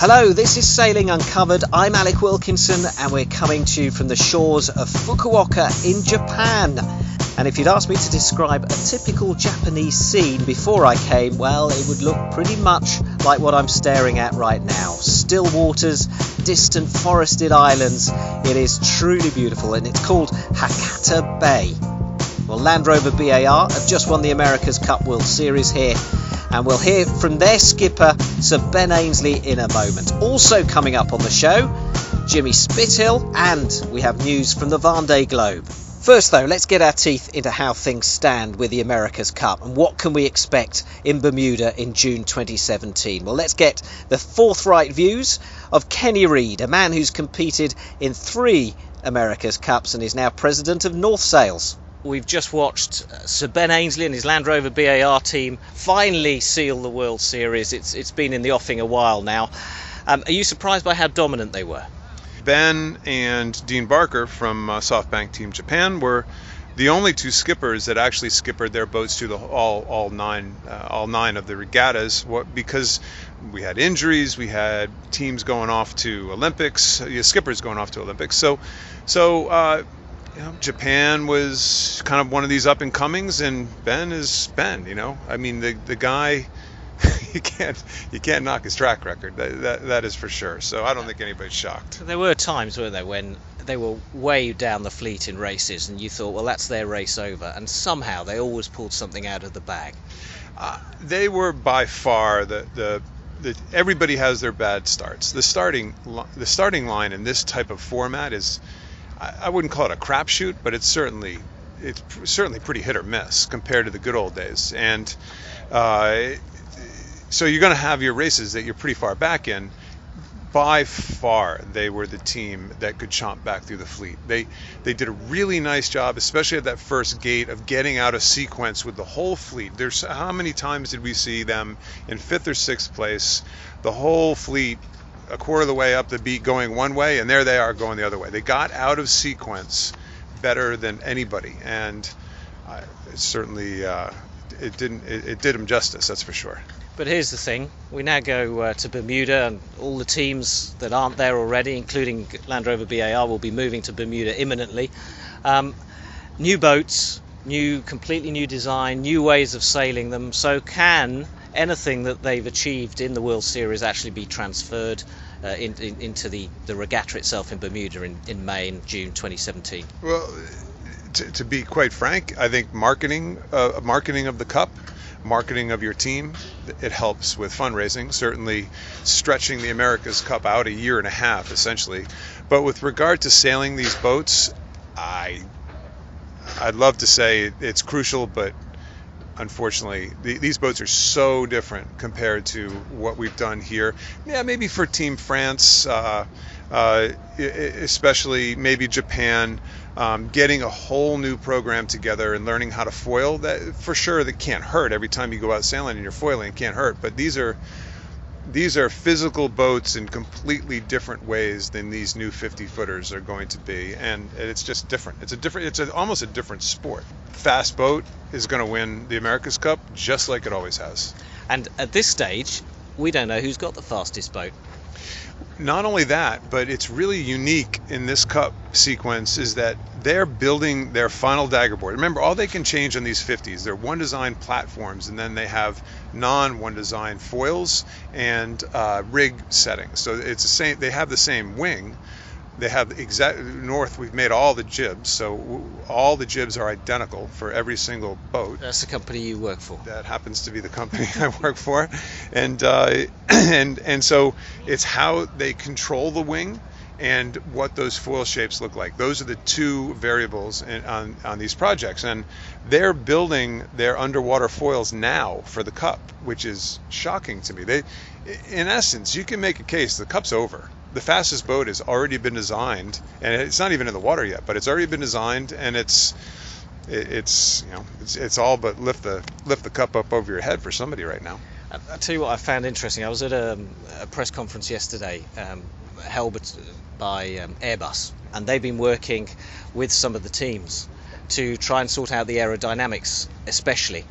Hello, this is Sailing Uncovered. I'm Alec Wilkinson and we're coming to you from the shores of Fukuoka in Japan. And if you'd asked me to describe a typical Japanese scene before I came, well, it would look pretty much like what I'm staring at right now. Still waters, distant forested islands. It is truly beautiful and it's called Hakata Bay. Well, Land Rover BAR have just won the America's Cup World Series here. And we'll hear from their skipper, Sir Ben Ainslie, in a moment. Also coming up on the show, Jimmy Spithill, and we have news from the Vendee Globe. First though, let's get our teeth into how things stand with the America's Cup and what can we expect in Bermuda in June 2017. Well, let's get the forthright views of Kenny Reed, a man who's competed in 3 America's Cups and is now president of North Sails. We've just watched Sir Ben Ainslie and his Land Rover BAR team finally seal the World Series. It's been in the offing a while now. Are you surprised by how dominant they were? Ben and Dean Barker from SoftBank Team Japan were the only 2 skippers that actually skippered their boats to all nine of the regattas. Because we had injuries, we had teams going off to Olympics, skippers going off to Olympics. So Japan was kind of one of these up and comings, and Ben is Ben. I mean, the guy, you can't knock his track record. That is for sure. So I don't think anybody's shocked. There were times, weren't there, when they were way down the fleet in races, and you thought, well, that's their race over, and somehow they always pulled something out of the bag. They were by far the everybody has their bad starts. The starting line in this type of format is, I wouldn't call it a crapshoot, but it's certainly pretty hit or miss compared to the good old days. And so you're going to have your races that you're pretty far back in. By far, they were the team that could chomp back through the fleet. They did a really nice job, especially at that first gate, of getting out of sequence with the whole fleet. How many times did we see them in 5th or 6th place, the whole fleet a quarter of the way up the beat going one way, and there they are going the other way. They got out of sequence better than anybody, and certainly it did them justice, that's for sure. But here's the thing, we now go to Bermuda, and all the teams that aren't there already, including Land Rover BAR, will be moving to Bermuda imminently. New boats, completely new design, new ways of sailing them. So can anything that they've achieved in the World Series actually be transferred into the regatta itself in Bermuda in May and June 2017? Well, to be quite frank, I think marketing of the Cup, marketing of your team, it helps with fundraising, certainly stretching the America's Cup out 1.5 years essentially. But with regard to sailing these boats, I'd love to say it's crucial, but unfortunately these boats are so different compared to what we've done here. Yeah, maybe for Team France, especially maybe Japan, getting a whole new program together and learning how to foil, that for sure that can't hurt. Every time you go out sailing and you're foiling, it can't hurt. But these are physical boats in completely different ways than these new 50-footers are going to be, and it's just different. It's almost a different sport. Fast boat is going to win the America's Cup just like it always has. And at this stage, we don't know who's got the fastest boat. Not only that, but it's really unique in this Cup sequence is that they're building their final daggerboard. Remember, all they can change on these 50s, they're one design platforms, and then they have non-one design foils and rig settings. So it's the same. They have the same wing. They have the exact north. We've made all the jibs, so all the jibs are identical for every single boat. That's the company you work for. That happens to be the company I work for, and so it's how they control the wing and what those foil shapes look like. Those are the 2 variables on these projects, and they're building their underwater foils now for the Cup, which is shocking to me. In essence, you can make a case the Cup's over. The fastest boat has already been designed, and it's not even in the water yet, but it's already been designed, and it's all but lift the Cup up over your head for somebody right now. I'll tell you what I found interesting. I was at a press conference yesterday held by Airbus, and they've been working with some of the teams to try and sort out the aerodynamics, especially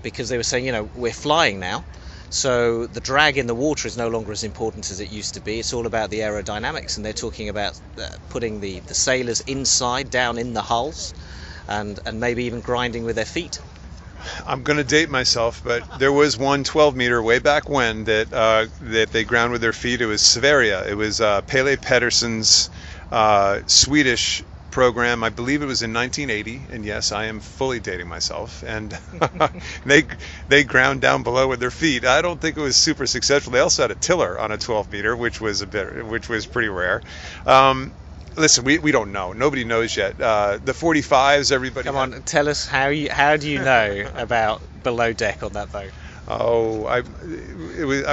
because they were saying, we're flying now, So the drag in the water is no longer as important as it used to be. It's all about the aerodynamics, and they're talking about putting the sailors inside, down in the hulls, and maybe even grinding with their feet. I'm going to date myself, but there was one 12-meter way back when that they ground with their feet. It was Sverige. It was Pelle Pedersen's Swedish program. I believe it was in 1980, and yes, I am fully dating myself. And they ground down below with their feet. I don't think it was super successful. They also had a tiller on a 12-meter, which was pretty rare. Listen, we don't know. Nobody knows yet. The 45s, everybody. Come on, tell us how do you know about below deck on that boat? Oh, I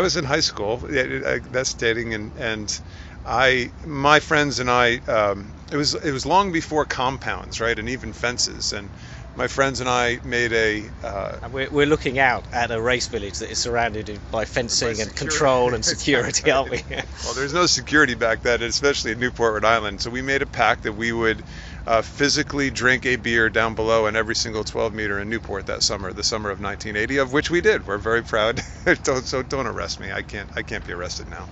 was in high school. That's dating, and my friends and I. It was long before compounds, right, and even fences. And my friends and I made We're looking out at a race village that is surrounded by fencing and control and security, aren't we? Well, there's no security back then, especially in Newport, Rhode Island. So we made a pact that we would physically drink a beer down below in every single 12-meter in Newport that summer, the summer of 1980, of which we did. We're very proud. Don't arrest me. I can't be arrested now.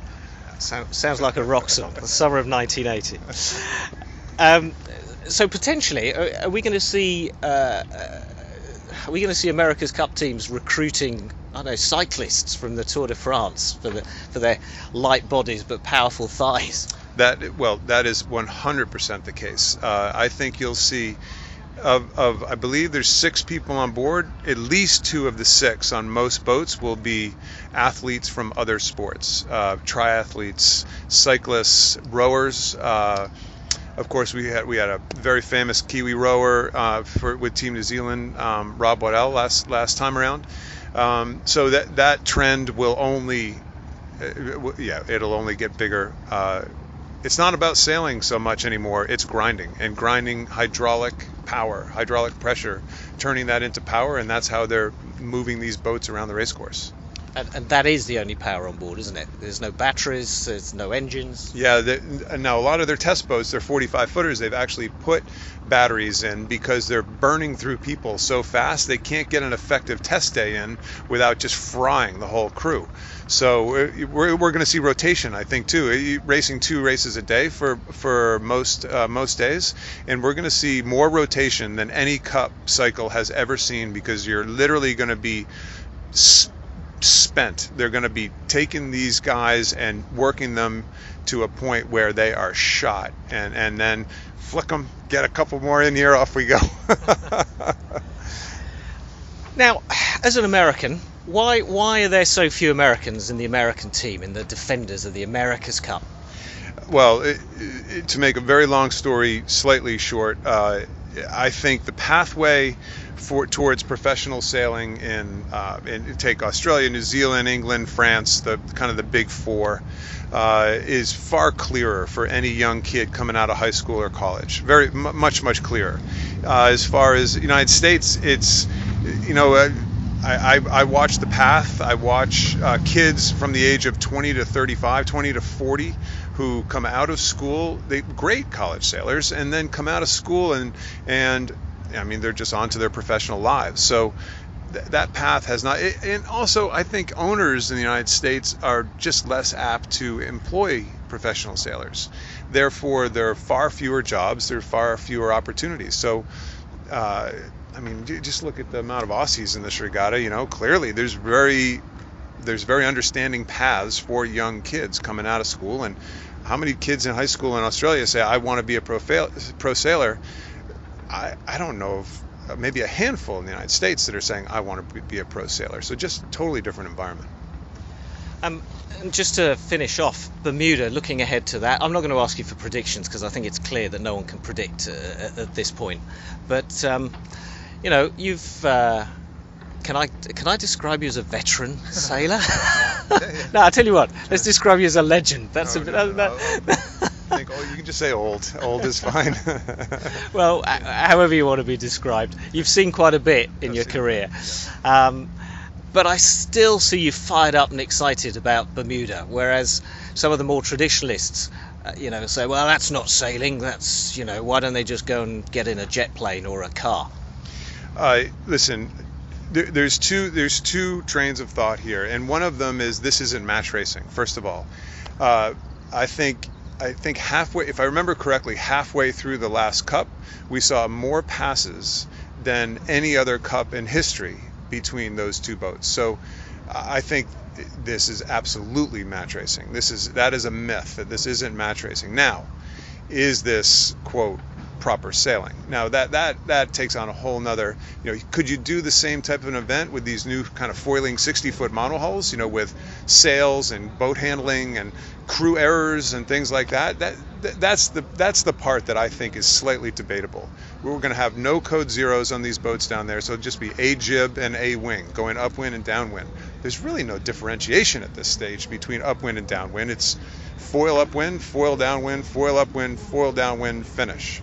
Sounds like a rock song. The summer of 1980. So potentially, are we going to see America's Cup teams recruiting, I don't know, cyclists from the Tour de France for their light bodies but powerful thighs? That is 100% the case. I think you'll see I believe there's 6 people on board. At least 2 of the 6 on most boats will be athletes from other sports, triathletes, cyclists, rowers. Of course, we had a very famous Kiwi rower with Team New Zealand, Rob Waddell, last time around. So that trend will only, it'll only get bigger. It's not about sailing so much anymore. It's grinding hydraulic power, hydraulic pressure, turning that into power, and that's how they're moving these boats around the race course. And that is the only power on board, isn't it? There's no batteries, there's no engines. Yeah, now a lot of their test boats, they're 45-footers, they've actually put batteries in because they're burning through people so fast they can't get an effective test day in without just frying the whole crew. So we're going to see rotation, I think, too. Racing 2 races a day for most days, and we're going to see more rotation than any Cup cycle has ever seen, because you're literally going to be spent. They're going to be taking these guys and working them to a point where they are shot, and then flick them, get a couple more in here, off we go. Now, as an American, why are there so few Americans in the American team, in the defenders of the America's Cup? Well, to make a very long story slightly short, I think the pathway towards professional sailing in take Australia, New Zealand, England, France, the kind of the big 4, is far clearer for any young kid coming out of high school or college. Very much clearer. As far as the United States, it's I watch the path. I watch kids from the age of 20 to 35, 20 to 40, who come out of school, great college sailors, and then come out of school and I mean, they're just on to their professional lives. So that path has not, and also I think owners in the United States are just less apt to employ professional sailors. Therefore, there are far fewer jobs, there are far fewer opportunities. So I mean, just look at the amount of Aussies in this regatta. Clearly there's very understanding paths for young kids coming out of school. And how many kids in high school in Australia say, I want to be a pro sailor? I don't know of maybe a handful in the United States that are saying, I want to be a pro sailor. So just totally different environment. And just to finish off, Bermuda, looking ahead to that, I'm not going to ask you for predictions because I think it's clear that no one can predict at this point. But you've can I describe you as a veteran sailor? No, I'll tell you what. Let's describe you as a legend. That's I think you can just say old. Old is fine. Well, however you want to be described. You've seen quite a bit in your career. Yeah. But I still see you fired up and excited about Bermuda, whereas some of the more traditionalists, say, well, that's not sailing. That's, why don't they just go and get in a jet plane or a car? Listen, There's two trains of thought here, and one of them is this isn't match racing. First of all, I think halfway, if I remember correctly, halfway through the last Cup, we saw more passes than any other Cup in history between those two boats. So I think this is absolutely match racing. That is a myth that this isn't match racing. Now, is this, quote, proper sailing? Now that takes on a whole nother, could you do the same type of an event with these new kind of foiling 60-foot monohulls, with sails and boat handling and crew errors and things like that? That's the part that I think is slightly debatable. We're going to have no code zeros on these boats down there, so it'll just be a jib and a wing going upwind and downwind. There's really no differentiation at this stage between upwind and downwind. It's foil upwind, foil downwind, foil upwind, foil downwind, finish.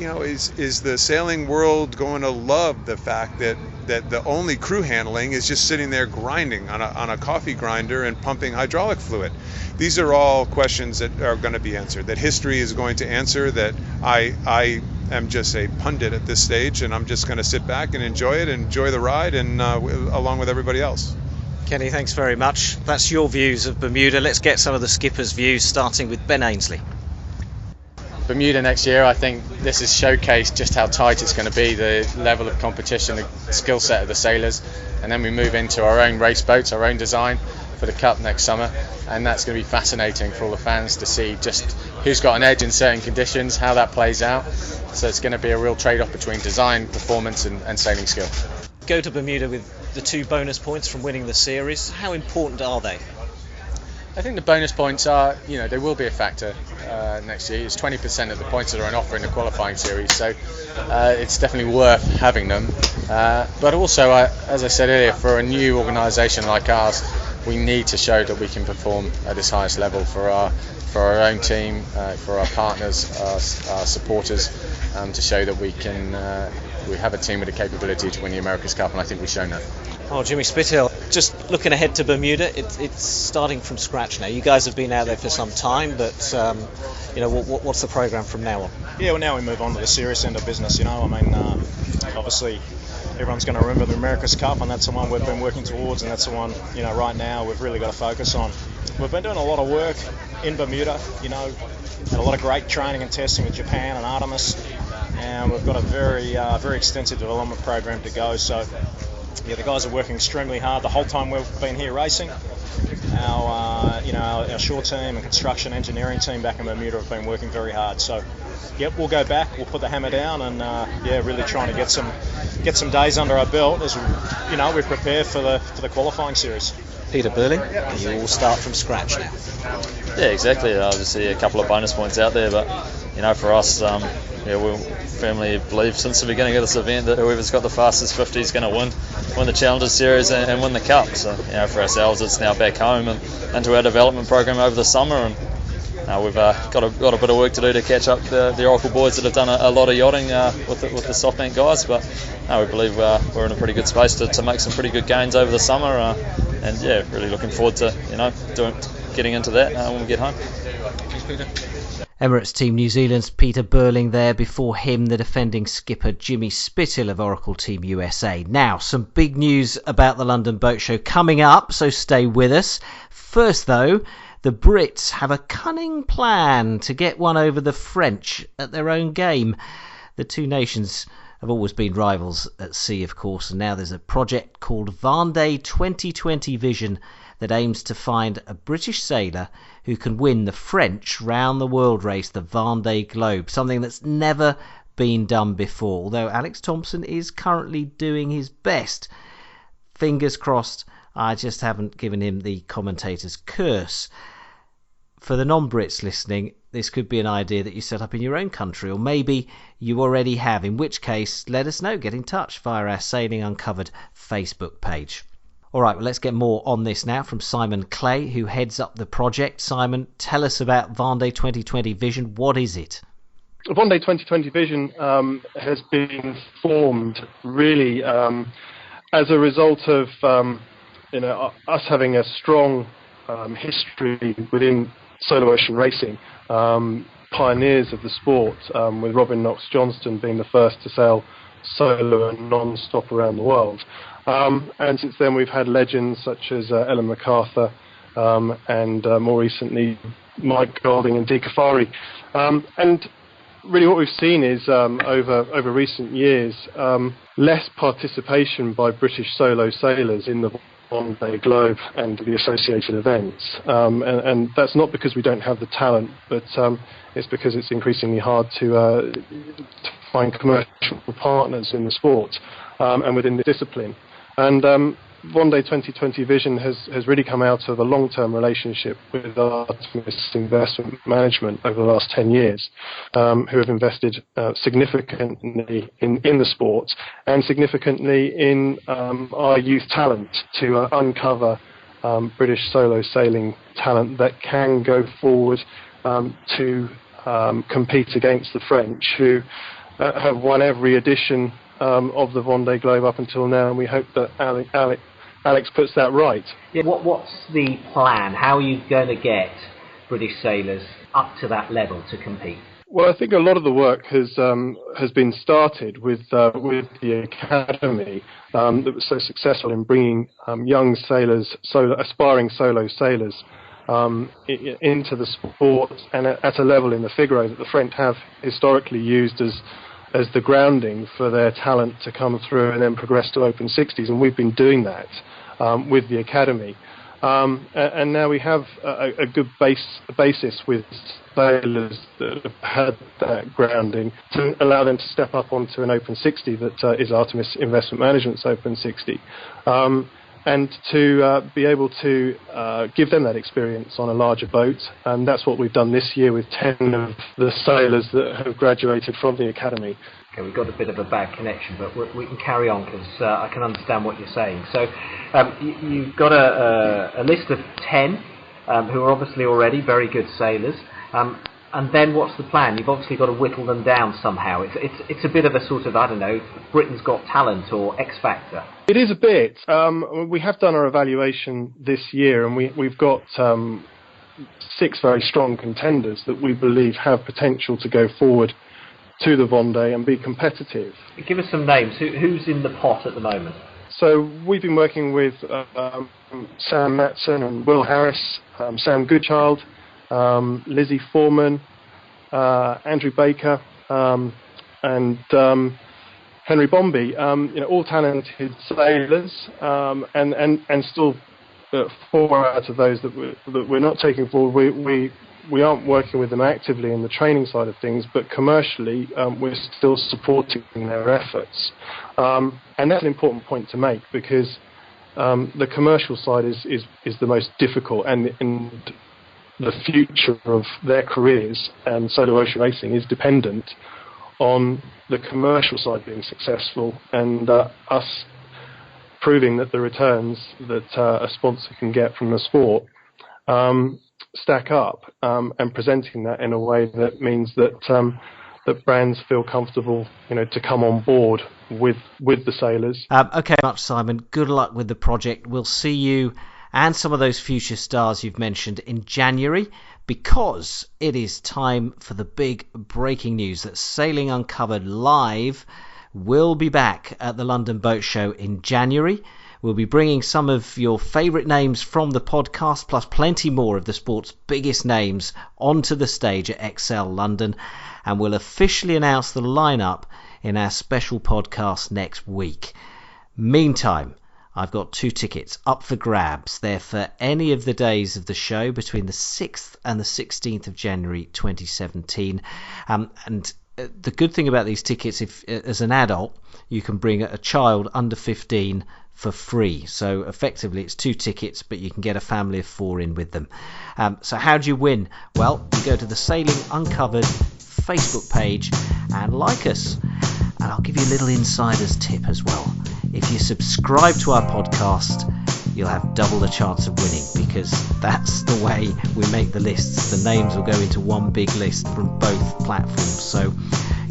Is the sailing world going to love the fact that the only crew handling is just sitting there grinding on a coffee grinder and pumping hydraulic fluid? These are all questions that are going to be answered, that history is going to answer, that I am just a pundit at this stage, and I'm just going to sit back and enjoy it, enjoy the ride, and along with everybody else. Kenny, thanks very much. That's your views of Bermuda. Let's get some of the skipper's views, starting with Ben Ainslie. Bermuda next year, I think this has showcased just how tight it's going to be, the level of competition, the skill set of the sailors, and then we move into our own race boats, our own design for the Cup next summer, and that's going to be fascinating for all the fans to see just who's got an edge in certain conditions, how that plays out. So it's going to be a real trade-off between design, performance and sailing skill. Go to Bermuda with the 2 bonus points from winning the series. How important are they? I think the bonus points are, they will be a factor next year. It's 20% of the points that are on offer in the qualifying series, so it's definitely worth having them. But also, as I said earlier, for a new organisation like ours, we need to show that we can perform at this highest level for our own team, for our partners, our supporters, to show that we have a team with the capability to win the America's Cup, and I think we've shown that. Oh, Jimmy Spithill, just looking ahead to Bermuda, it's starting from scratch now. You guys have been out there for some time, but what's the programme from now on? Yeah, well, now we move on to the serious end of business. Obviously everyone's going to remember the America's Cup, and that's the one we've been working towards, and that's the one right now we've really got to focus on. We've been doing a lot of work in Bermuda, and a lot of great training and testing with Japan and Artemis, and we've got a very extensive development program to go. So the guys are working extremely hard the whole time we've been here racing. Our shore team and construction engineering team back in Bermuda have been working very hard. So, we'll go back. We'll put the hammer down, and really trying to get some days under our belt as we prepare for the qualifying series. Peter Burling, you all start from scratch now. Yeah, exactly. Obviously, a couple of bonus points out there, but for us, we firmly believe since the beginning of this event that whoever's got the fastest 50 is going to win the Challengers Series and win the Cup. So, for ourselves, it's now back home and into our development program over the summer, and we've got a bit of work to do to catch up the Oracle boys that have done a lot of yachting with the SoftBank guys, but we believe we're in a pretty good space to make some pretty good gains over the summer, really looking forward to getting into that when we get home. Thanks, Peter. Emirates Team New Zealand's Peter Burling there, before him the defending skipper Jimmy Spithill of Oracle Team USA. Now, some big news about the London Boat Show coming up, so stay with us. First though, the Brits have a cunning plan to get one over the French at their own game. The two nations have always been rivals at sea, of course, and now there's a project called Vendee 2020 Vision that aims to find a British sailor who can win the French round-the-world race, the Vendee Globe, something that's never been done before, although Alex Thompson is currently doing his best. Fingers crossed, I just haven't given him the commentator's curse. For the non-Brits listening, this could be an idea that you set up in your own country, or maybe you already have, in which case let us know. Get in touch via our Sailing Uncovered Facebook page. All right, well, let's get more on this now from Simon Clay, who heads up the project. Simon, tell us about Vendee 2020 Vision. What is it? Vendee 2020 Vision has been formed really as a result of us having a strong history within solo ocean racing, pioneers of the sport, with Robin Knox Johnston being the first to sail solo and non-stop around the world. And since then we've had legends such as Ellen MacArthur and more recently Mike Golding and Dee Caffari. And really what we've seen is over recent years less participation by British solo sailors in the Vendee Globe and the associated events. And that's not because we don't have the talent, but it's because it's increasingly hard to find commercial partners in the sport and within the discipline. And Vendee 2020 Vision has really come out of a long-term relationship with Artemis Investment Management over the last 10 years, who have invested significantly in the sport and significantly in our youth talent to uncover British solo sailing talent that can go forward to compete against the French, who have won every edition of the Vendee Globe up until now, and we hope that Alex puts that right. Yeah, what's the plan? How are you going to get British sailors up to that level to compete? Well, I think a lot of the work has been started with the academy that was so successful in bringing young sailors, aspiring solo sailors, into the sport and at a level in the Figaro that the French have historically used as the grounding for their talent to come through and then progress to Open 60s, and we've been doing that with the academy. And now we have a good basis with sailors that have had that grounding to allow them to step up onto an Open 60 that is Artemis Investment Management's Open 60. And to be able to give them that experience on a larger boat. And that's what we've done this year with 10 of the sailors that have graduated from the academy. Okay, we've got a bit of a bad connection, but we can carry on because I can understand what you're saying. So you've got a list of 10 who are obviously already very good sailors. And then what's the plan? You've obviously got to whittle them down somehow. It's a bit of a sort of, I don't know, Britain's Got Talent or X Factor. It is a bit. We have done our evaluation this year, and we've got 6 very strong contenders that we believe have potential to go forward to the Vendee and be competitive. Give us some names. Who's in the pot at the moment? So we've been working with Sam Matson and Will Harris, Sam Goodchild, Lizzie Foreman, Andrew Baker, and Henry Bombi. All talented sailors, and still 4 out of those that we're not taking forward. We aren't working with them actively in the training side of things, but commercially we're still supporting their efforts. And that's an important point to make, because the commercial side is the most difficult, and the future of their careers and solo ocean racing is dependent on the commercial side being successful and us proving that the returns that a sponsor can get from the sport stack up, and presenting that in a way that means that that brands feel comfortable, to come on board with the sailors. Okay, much Simon. Good luck with the project. We'll see you and some of those future stars you've mentioned in January, because it is time for the big breaking news that Sailing Uncovered Live will be back at the London Boat Show in January. We'll be bringing some of your favourite names from the podcast, plus plenty more of the sport's biggest names, onto the stage at XL London, and we'll officially announce the lineup in our special podcast next week. Meantime, I've got 2 tickets up for grabs. They're for any of the days of the show between the 6th and the 16th of January 2017. And the good thing about these tickets, if as an adult, you can bring a child under 15 for free. So effectively it's 2 tickets, but you can get a family of 4 in with them. So how do you win? Well, you go to the Sailing Uncovered Facebook page and like us. And I'll give you a little insider's tip as well. If you subscribe to our podcast, you'll have double the chance of winning, because that's the way we make the lists. The names will go into one big list from both platforms. So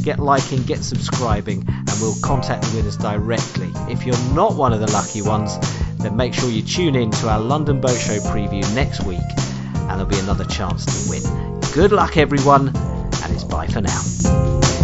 get liking, get subscribing, and we'll contact the winners directly. If you're not one of the lucky ones, then make sure you tune in to our London Boat Show preview next week, and there'll be another chance to win. Good luck everyone, and it's bye for now.